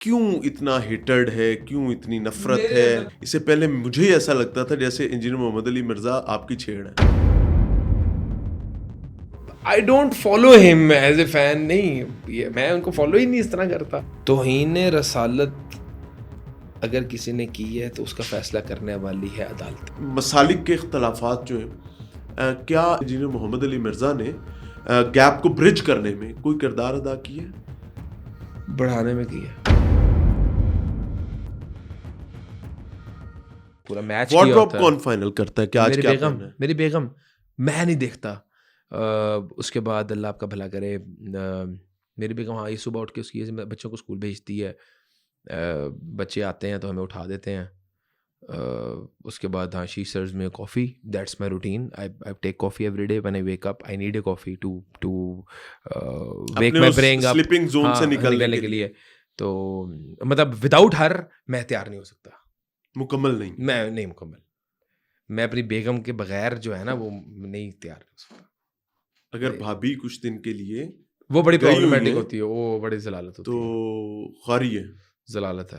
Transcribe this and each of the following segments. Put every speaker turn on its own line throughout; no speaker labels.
کیوں اتنا ہیٹرڈ ہے، کیوں اتنی نفرت ہے؟ اس سے پہلے مجھے ایسا لگتا تھا جیسے انجینئر محمد علی مرزا آپ کی چھیڑ ہے.
آئی ڈونٹ فالو ہم ایز اے فین. نہیں، میں ان کو فالو ہی نہیں اس طرح کرتا. توہین رسالت اگر کسی نے کی ہے تو اس کا فیصلہ کرنے والی ہے عدالت.
مسالک کے اختلافات جو ہیں، کیا انجینئر محمد علی مرزا نے گیپ کو برج کرنے میں کوئی کردار ادا کیا ہے؟
بڑھانے میں کی ہے. پورا میچ
وارڈ
کیا
ڈراپ
ہوتا ہے.
کون فائنل کرتا ہے کہ آج کیا پہننا ہے؟
میری بیگم میں نہیں دیکھتا. اس کے بعد اللہ آپ کا بھلا کرے، میری بیگم ہاں یہ صبح اٹھ کے اس کی بچوں کو اسکول بھیجتی ہے. بچے آتے ہیں تو ہمیں اٹھا دیتے ہیں. اس کے بعد ہاں شی سرز میں coffee. That's my routine. I take coffee every day when I wake up. I need a coffee to wake my brain up,
sleeping zone سے
نکلنے کے لیے. تو مطلب وداؤٹ ہر میں تیار نہیں ہو سکتا.
مکمل نہیں،
میں نہیں مکمل. میں اپنی بیگم کے بغیر جو ہے نا وہ نہیں تیار ہو سکتا.
اگر بھابھی کچھ دن کے لیے
وہ بڑی
گئی ہوئی
پرابلمٹک
ہیں
ہوتی ہے، وہ بڑی ضلالت ہوتی
تو
ہے.
خاری ہے.
ضلالت ہے.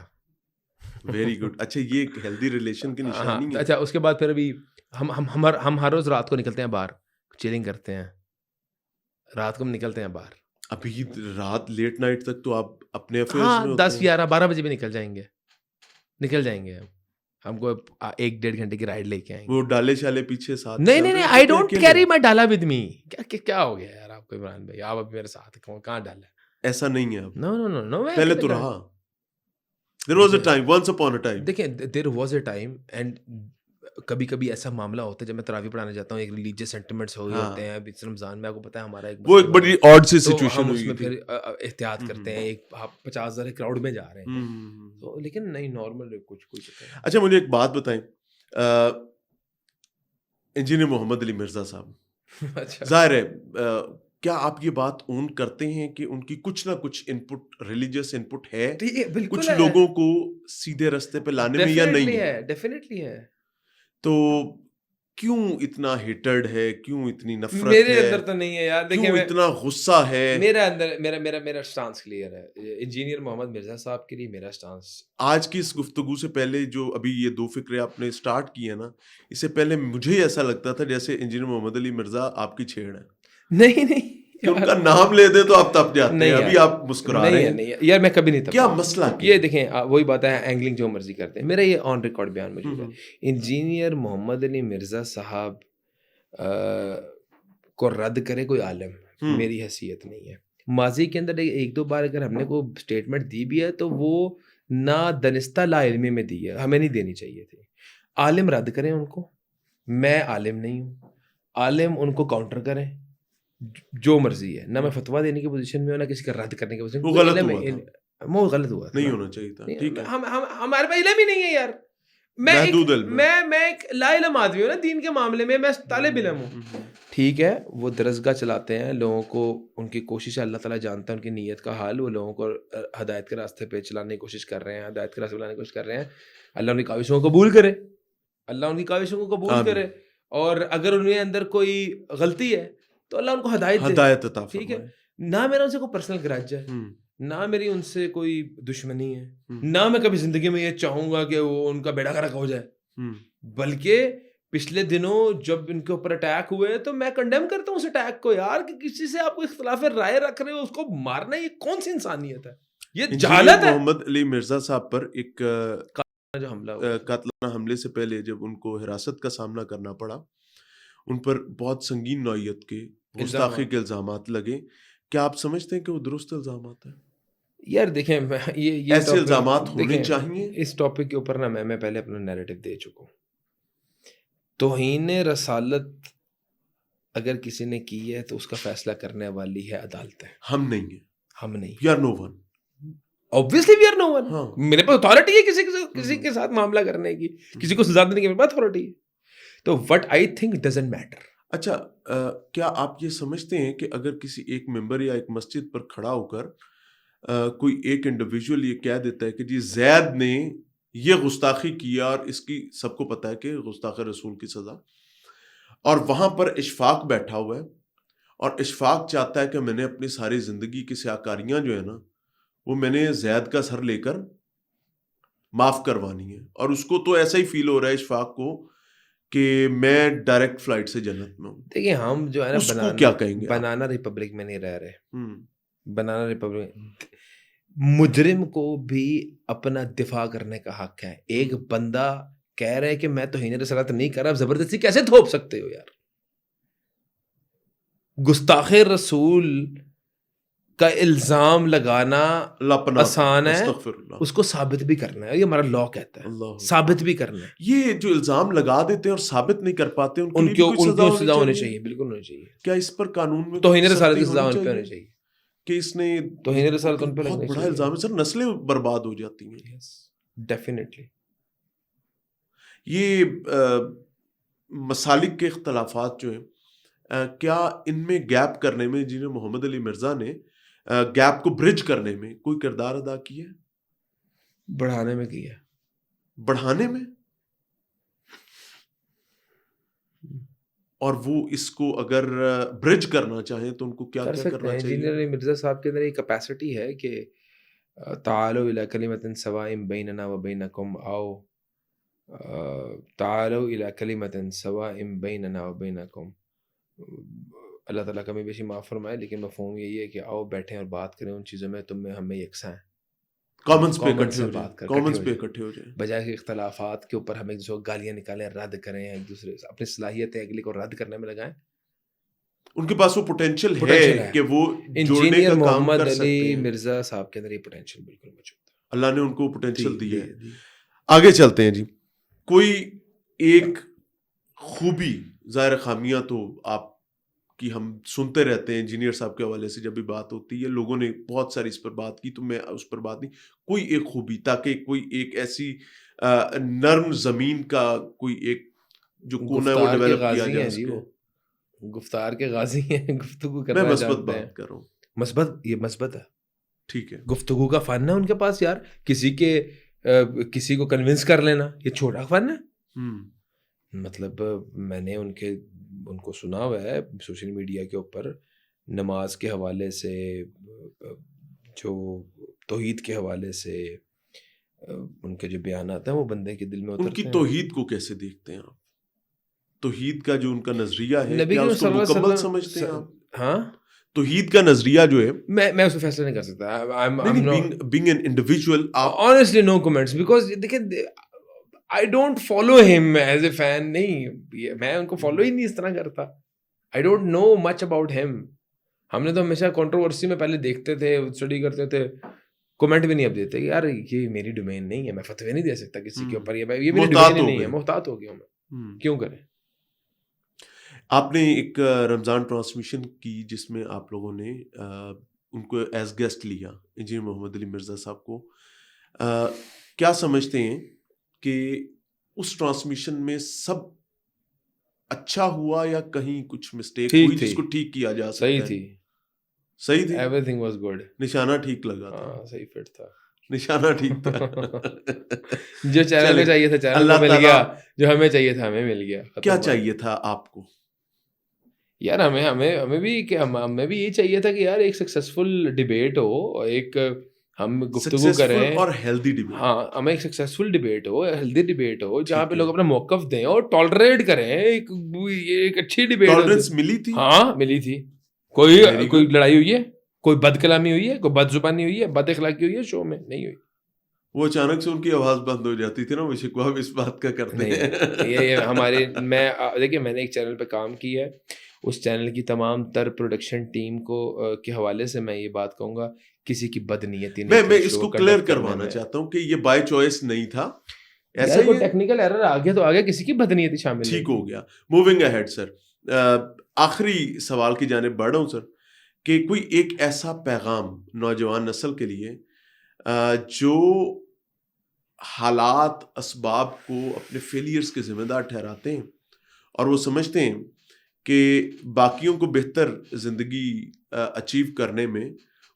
Very good. اچھا یہ ایک ہیلدی ریلیشن کی نشانی ہے.
اچھا اس کے بعد پھر ابھی ہم ہر روز رات کو نکلتے ہیں باہر، چیلنگ کرتے ہیں. رات کو ہم نکلتے ہیں باہر.
ابھی رات لیٹ نائٹ تک تو آپ اپنے افیئرز
ہاں
میں ہوتے
10
ہیں.
11 12 بجے بھی نکل جائیں گے. ہم کو 1-1.5 گھنٹے کی رائڈ لے کے آئیں گے.
وہ ڈالے شالے پیچھے ساتھ
نہیں آئی ڈونٹ کیری مائی ڈالا ود می. کیا ہو گیا یار آپ کو عمران بھائی؟ آپ اب میرے ساتھ کہاں ڈالا ہے؟
ایسا نہیں ہے اب.
نو
پہلے تو رہا. There was a time, once upon a time.
دیکھیں there was a time. And کبھی کبھی ایسا معاملہ ہوتا ہے جب میں تراویح پڑھانے جاتا ہوں، ایک ریلیجیس سینٹیمنٹس ہو گئے ہوتے ہیں. اب اس رمضان میں آپ کو پتہ ہے ہمارا
وہ ایک بڑی آڈ سی
تو
سچویشن
ہم اس
ہوئی
میں
تھی.
پھر احتیاط کرتے ہیں. ایک 50,000 کراؤڈ میں جا رہے ہیں تو لیکن نہیں نارمل کچھ کوئی چکر نہیں.
اچھا مجھے ایک بات بتائیں، انجینئر محمد علی مرزا صاحب، ظاہر ہے کیا آپ یہ بات اون کرتے ہیں کہ ان کی کچھ نہ کچھ انپٹ، ریلیجیس انپٹ ہے کچھ لوگوں کو سیدھے راستے پہ لانے میں یا نہیں ہے؟
ڈیفینیٹلی ہے.
تو کیوں اتنا ہیٹرڈ ہے، کیوں اتنی نفرت
میرے
ہے،
اندر تو نہیں ہے یار.
کیوں اتنا غصہ ہے؟
میرا اندر میرا سٹانس کلیئر ہے. انجینئر محمد مرزا صاحب کے لیے میرا سٹانس.
آج کی اس گفتگو سے پہلے جو ابھی یہ دو فکرے آپ نے سٹارٹ کی ہیں نا، اس سے پہلے مجھے ایسا لگتا تھا جیسے انجینئر محمد علی مرزا آپ کی چھیڑ ہے.
نہیں
کہ ان کا نام لے دیں تو آپ تب جاتے ہیں. ابھی آپ مسکرا رہے ہیں.
نہیں یار میں کبھی نہیں.
کیا مسئلہ
یہ دیکھیں وہی بات ہے، اینگلنگ جو مرضی کرتے ہیں. میرا یہ آن ریکارڈ بیان موجود ہے. انجینئر محمد علی مرزا صاحب کو رد کرے کوئی عالم، میری حیثیت نہیں ہے. ماضی کے اندر ایک دو بار اگر ہم نے کوئی اسٹیٹمنٹ دی بھی ہے تو وہ نہ دانستہ لا علمی میں دی ہے، ہمیں نہیں دینی چاہیے تھی. عالم رد کریں ان کو. میں عالم نہیں ہوں. عالم ان کو کاؤنٹر کریں جو مرضی ہے. نہ میں فتویٰ دینے کی پوزیشن میں ہوں، نہ کسی کا رد کرنے کی پوزیشن.
وہ غلط ہوا تھا، نہیں ہونا چاہیے تھا. ٹھیک ہے،
ہمارے پاس علم ہی نہیں ہے یار. میں ایک لا علم آدمی ہوں نا دین کے معاملے میں طالب علم ہوں. ٹھیک ہے، وہ درسگاہ چلاتے ہیں، لوگوں کو ان کی کوشش ہے، اللہ تعالیٰ جانتا ہے ان کی نیت کا حال. وہ لوگوں کو ہدایت کے راستے پہ چلانے کی کوشش کر رہے ہیں، ہدایت کے راستے پہ لانے کی کوشش کر رہے ہیں. اللہ ان کی کاوشوں کو قبول کرے، اللہ ان کی کاوشوں کو قبول کرے. اور اگر ان کے اندر کوئی غلطی ہے تو اللہ ان کو ہدایت
عطا فرمائے.
ٹھیک ہے، نہ میرا ان سے کوئی پرسنل گرج ہے، نہ میری ان سے کوئی دشمنی ہے، نہ میں کبھی زندگی میں یہ چاہوں گا کہ وہ ان کا بیڑا غرق ہو جائے. بلکہ پچھلے دنوں جب ان کے اوپر اٹیک ہوئے تو میں کنڈیم کرتا ہوں اس اٹیک کو یار، کہ کسی سے آپ کو اختلاف رائے رکھ رہے ہو، اس کو مارنا یہ کون سی انسانیت ہے؟ یہ جہالت ہے.
محمد علی مرزا صاحب پر ایک
جو حملہ
قاتلانہ حملے سے پہلے جب ان کو حراست کا سامنا کرنا پڑا، ان پر بہت سنگین نوعیت کے گستاخی کے الزامات لگے. کیا آپ سمجھتے ہیں کہ وہ درست الزامات ہیں؟
یار دیکھیں یہ
ایسے الزامات ہونے چاہیے.
اس ٹاپک کے اوپر نا میں پہلے اپنا نیریٹو دے چکا ہوں. توہین رسالت اگر کسی نے کی ہے تو اس کا فیصلہ کرنے والی ہے عدالت.
ہم نہیں ہیں،
ہم نہیں.
We are no one.
Obviously we are no one. میرے پاس اتھارٹی ہے کسی کے ساتھ معاملہ کرنے کی، کسی کو سزا دینے کی میرے پاس اتھارٹی ہے. تو what I think doesn't matter.
اچھا کیا آپ یہ سمجھتے ہیں کہ اگر کسی ایک ممبر یا ایک مسجد پر کھڑا ہو کر کوئی ایک انڈیویجول یہ کہہ دیتا ہے کہ جی زید نے یہ گستاخی کیا اور اس کی سب کو پتہ ہے کہ گستاخ رسول کی سزا، اور وہاں پر اشفاق بیٹھا ہوا ہے اور اشفاق چاہتا ہے کہ میں نے اپنی ساری زندگی کی سیاکاریاں جو ہے نا وہ میں نے زید کا سر لے کر معاف کروانی ہے، اور اس کو تو ایسا ہی فیل ہو رہا ہے اشفاق کو کہ میں ڈائریکٹ فلائٹ سے جنت میں ہوں.
دیکھیں ہم جو ہے
اس
نا
کو کیا کہیں گے؟
بنانا ریپبلک میں نہیں رہ رہے. بنانا ریپبلک، مجرم کو بھی اپنا دفاع کرنے کا حق ہے. ایک بندہ کہہ رہے کہ میں توہین رسالت نہیں کر رہا، زبردستی کیسے تھوپ سکتے ہو یار؟ گستاخ رسول کا الزام لگانا آسان ہے، اس کو ثابت بھی کرنا ہے. یہ ہمارا لا کہتا ہے ثابت بھی کرنا ہے.
یہ جو الزام لگا دیتے ہیں اور ثابت نہیں کر پاتے
ان کو سزا ہونی چاہیے، بالکل ہونی چاہیے.
کیا اس پر قانون میں
توہین رسالت کی سزا ان پہ ہونی چاہیے
کہ اس نے
توہین رسالت ان پہ
بہت بڑا الزام ہے سر، نسلیں برباد ہو جاتی ہیں.
ڈیفینیٹلی.
یہ مسالک کے اختلافات جو ہیں، کیا ان میں گیپ کرنے میں جنہیں محمد علی مرزا نے گیپ کو برج کرنے میں کوئی کردار ادا کیا ہے؟
بڑھانے میں کیا،
بڑھانے میں. اور وہ اس کو اگر برج کرنا چاہیں تو ان کو کیا کیا کرنا چاہیے؟
انجینئر علی مرزا صاحب کے اندر ایک کیپیسٹی ہے کہ تعالوا الی کلمۃ سواء بیننا و بینکم، آؤ تعالوا الی کلمۃ سواء بیننا و بینکم. اللہ تعالیٰ کمی بیشی معاف فرمائے، لیکن مفہوم یہی ہے کہ آؤ بیٹھیں اور بات کریں ان چیزوں میں تم میں ہم میں یکساں ہیں.
کامنز پہ اکٹھے ہو جائیں،
بجائے کہ اختلافات کے اوپر ہم ایک دوسرے کو گالیاں نکالیں، رد کریں، ایک دوسرے اپنی صلاحیتیں اگلی کو رد کرنے میں لگائیں.
ان کے پاس وہ پوٹینشیل ہے کہ وہ جوڑنے کا کام کر سکتے ہیں.
محمد علی مرزا صاحب کے اندر یہ پوٹینشیل بالکل موجود ہے.
اللہ نے ان کو پوٹینشیل دی ہے. آگے چلتے ہیں جی. کوئی ایک خوبی، ظاہر خامیاں تو آپ کی ہم سنتے رہتے ہیں انجینئر صاحب کے حوالے سے، جب بھی بات ہوتی ہے لوگوں نے بہت ساری اس پر بات کی، تو میں اس پر بات نہیں. کوئی ایک خوبی، تاکہ کوئی ایک ایسی نرم زمین کا کوئی ایک جو کونا ہے وہ ڈیولپ کیا جا سکے.
گفتار کے غازی ہیں، گفتگو کرنا
میں
چاہتے ہیں.
مثبت بات کر رہا ہوں.
مثبت، یہ مثبت ہے،
ٹھیک ہے.
گفتگو کا فن ہے ان کے پاس یار. کسی کو کنونس کر لینا یہ چھوٹا فن ہے. مطلب میں نے ان کو سنا ہوا ہے سوشل میڈیا کے اوپر، نماز کے حوالے سے، جو توحید کے حوالے سے ان کے جو بیانات ہیں وہ بندے کے دل میں اترتے ہیں.
ان کی توحید کو کیسے دیکھتے ہیں آپ؟ توحید کا جو ان کا نظریہ ہے، کیا اس کو مکمل سمجھتے ہیں آپ؟
ہاں،
توحید کا نظریہ جو ہے،
میں اس کو فیصلہ نہیں کر سکتا.
being an individual،
honestly no comments, because دیکھیں I don't follow him as a fan. نہیں، میں ان کو فالو ہی نہیں اس طرح کرتا. I don't know much about him. ہم نے تو ہمیشہ کنٹروورسی میں پہلے دیکھتے تھے، اسٹڈی کرتے تھے، کمنٹ بھی نہیں اب دیتے کہ یار یہ میری ڈومین نہیں ہے، میں فتوی نہیں دے سکتا کسی کے اوپر، یہ میری ڈومین نہیں ہے. محتاط ہو گیا میں، کیوں کریں.
آپ نے ایک رمضان ٹرانسمیشن کی جس میں آپ لوگوں نے ان کو ایز گیسٹ لیا، انجینئر محمد علی مرزا صاحب کو. کیا سمجھتے ہیں کہ اس ٹرانسمیشن میں سب اچھا ہوا یا کہیں کچھ مسٹیک ہوئی جس کو ٹھیک کیا جا سکتا ہے؟ صحیح تھی،
ایوری تھنگ واز گڈ.
نشانہ ٹھیک لگا تھا،
صحیح فٹ تھا،
نشانہ ٹھیک تھا.
جو چینل میں چاہیے تھا چینل کو مل گیا، جو ہمیں چاہیے تھا ہمیں مل گیا.
کیا چاہیے تھا آپ کو
یار؟ ہمیں بھی یہ چاہیے تھا کہ یار ایک سکسیسفل ڈیبیٹ ہو، ایک ہم گفتگو کریں
اور ہیلدی ڈیبیٹ.
ہاں، ہمیں ایک سکسیسفل ڈیبیٹ ہو، ہیلدی ڈیبیٹ ہو، جہاں پہ لوگ اپنا موقف دیں اور ٹالریٹ کریں. ایک اچھی ڈیبیٹ
ٹالرنس ملی تھی.
ہاں ملی تھی. کوئی لڑائی ہوئی ہے؟ کوئی بد کلامی ہوئی ہے؟ کوئی بد زبانی ہوئی ہے؟ بد اخلاقی ہوئی ہے؟ شو میں نہیں ہوئی.
وہ اچانک سے ان کی آواز بند ہو جاتی تھی نا، وہ شکوہ اس بات کا کرتے ہیں.
یہ ہمارے دیکھیے میں نے ایک چینل پہ کام کی ہے، اس چینل کی تمام تر پروڈکشن ٹیم کو کے حوالے سے میں یہ بات کہوں گا، کسی کی بد نیتی نہیں.
میں اس کو کلیئر کروانا چاہتا ہوں کہ یہ بائی چوائس نہیں تھا.
ایسا کوئی ٹیکنیکل ایرر آ گیا تو آ گیا، کسی کی بد نیتی شامل
ٹھیک ہو گیا. موونگ اہیڈ سر، آخری سوال کی جانب بڑھ رہا ہوں سر، کہ کوئی ایک ایسا پیغام نوجوان نسل کے لیے جو حالات اسباب کو اپنے فیلیئرز کے ذمہ دار ٹھہراتے ہیں اور وہ سمجھتے ہیں کہ باقیوں کو بہتر زندگی اچیو کرنے میں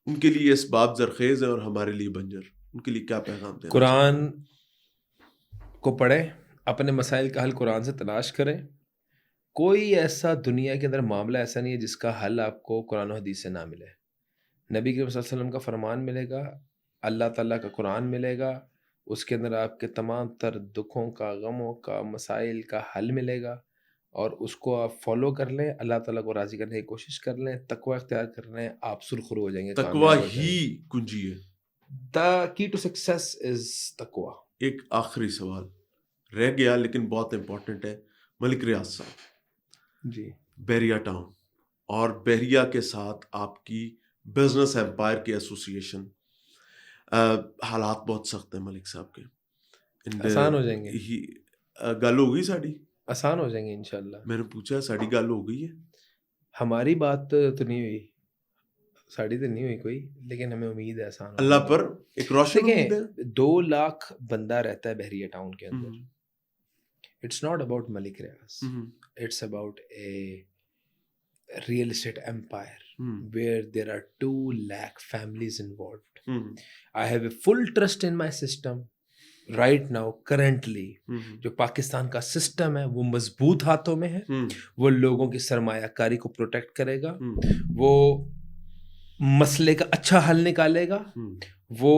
ان کے لیے اسباب زرخیز ہیں اور ہمارے لیے بنجر، ان کے لیے کیا پیغام دیں؟
قرآن کو پڑھیں، اپنے مسائل کا حل قرآن سے تلاش کریں. کوئی ایسا دنیا کے اندر معاملہ ایسا نہیں ہے جس کا حل آپ کو قرآن و حدیث سے نہ ملے. نبی کریم صلی اللہ علیہ وسلم کا فرمان ملے گا، اللہ تعالیٰ کا قرآن ملے گا، اس کے اندر آپ کے تمام تر دکھوں کا، غموں کا، مسائل کا حل ملے گا، اور اس کو آپ فالو کر لیں، اللہ تعالیٰ کو راضی کرنے کی کوشش کر لیں، تقوی اختیار کر لیں، آپ سرخرو ہو جائیں گے،
تقوی ہی کنجی ہے.
The key to success is تقوی.
ایک آخری سوال رہ گیا لیکن بہت امپورٹنٹ ہے. ملک ریاض صاحب
جی،
بحریہ ٹاؤن اور بحریہ کے ساتھ آپ کی بزنس ایمپائر کی ایسوسیشن، حالات بہت سخت ہیں ملک صاحب کے.
آسان ہو جائیں گے،
گل ہو گئی ساڑی؟
آسان ہو جائیں گے انشاءاللہ.
میں نے پوچھا ساڑی گل ہو گئی ہے؟
ہماری بات تو نہیں ہوئی، ساڑی تو نہیں ہوئی کوئی، لیکن ہمیں امید ہے آسان.
اللہ پر ایک روشن امید ہے.
2 لاکھ بندہ رہتا ہے بحریہ ٹاؤن کے اندر. It's not about Malik Riaz. It's about a real estate empire where there are 2 lakh families involved. I have a full trust in my system right now currently. جو پاکستان کا سسٹم ہے وہ مضبوط ہاتھوں میں ہے، وہ لوگوں کی سرمایہ کاری کو پروٹیکٹ کرے گا، وہ مسئلے کا اچھا حل نکالے گا، وہ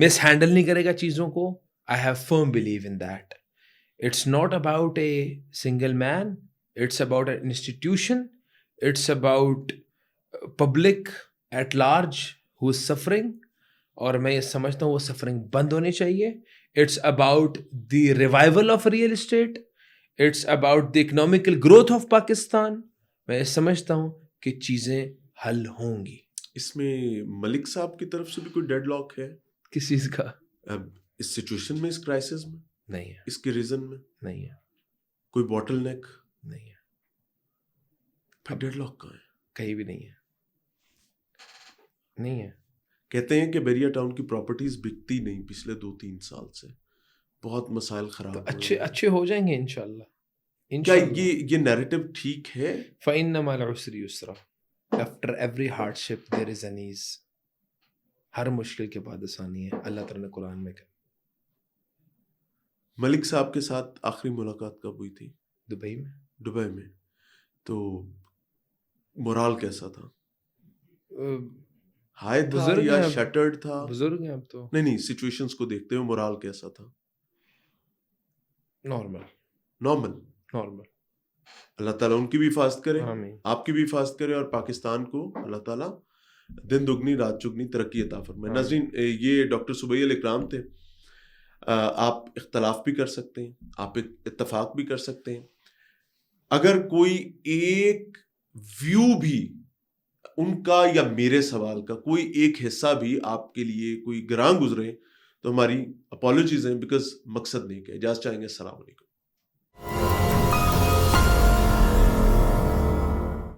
مس ہینڈل نہیں کرے گا چیزوں کو. I have firm belief in that. It's not about a single man. It's about an institution. It's about public at large who is suffering. اور میں یہ سمجھتا ہوں وہ سفرنگ بند ہونی چاہیے. It's about the revival of real estate. It's about the economical growth of Pakistan. میں یہ سمجھتا ہوں کہ چیزیں حل ہوں گی.
اس میں ملک صاحب کی طرف سے بھی کوئی ڈیڈ لاک ہے؟
کس چیز کا؟
اس سچویشن میں، اس کرائسس میں
نہیں ہے.
اس کے ریزن میں
نہیں ہے.
کوئی باٹل نیک
نہیں ہے.
پھر ڈیڈ لاک کہاں ہے؟
کہیں بھی نہیں ہے. نہیں ہے.
کہتے ہیں کہ بحریہ ٹاؤن کی پراپرٹیز بکتی نہیں پچھلے 2-3 سال سے، بہت مسائل خراب.
اچھے ہو جائیں گے انشاءاللہ.
کیا یہ نیریٹو ٹھیک ہے؟
فَإِنَّ مَعَ الْعُسْرِ يُسْرًا. After every hardship there is an ease. ہر مشکل کے بعد آسانی ہے، اللہ تعالیٰ نے قرآن میں کہا.
ملک صاحب کے ساتھ آخری ملاقات کب ہوئی تھی؟
دبئی میں.
دبئی میں. تو مورال کیسا تھا؟ ہائی تھا یا شٹرڈ تھا؟
بزرگ ہیں اب تو.
نہیں، سچویشنز کو دیکھتے ہوئے مورال کیسا تھا؟ نارمل. اللہ تعالیٰ ان کی بھی حفاظت کرے، آپ کی بھی حفاظت کرے، اور پاکستان کو اللہ تعالیٰ دن دگنی رات چگنی ترقی عطا فرمائے. ناظرین، یہ ڈاکٹر صبیح الاکرام تھے. آپ اختلاف بھی کر سکتے ہیں، آپ اتفاق بھی کر سکتے ہیں. اگر کوئی ایک ویو بھی ان کا یا میرے سوال کا کوئی ایک حصہ بھی آپ کے لیے کوئی گراں گزرے تو ہماری اپالوجیز ہیں، بیکاز مقصد نہیں کہ اجازت چاہیں گے. السلام علیکم.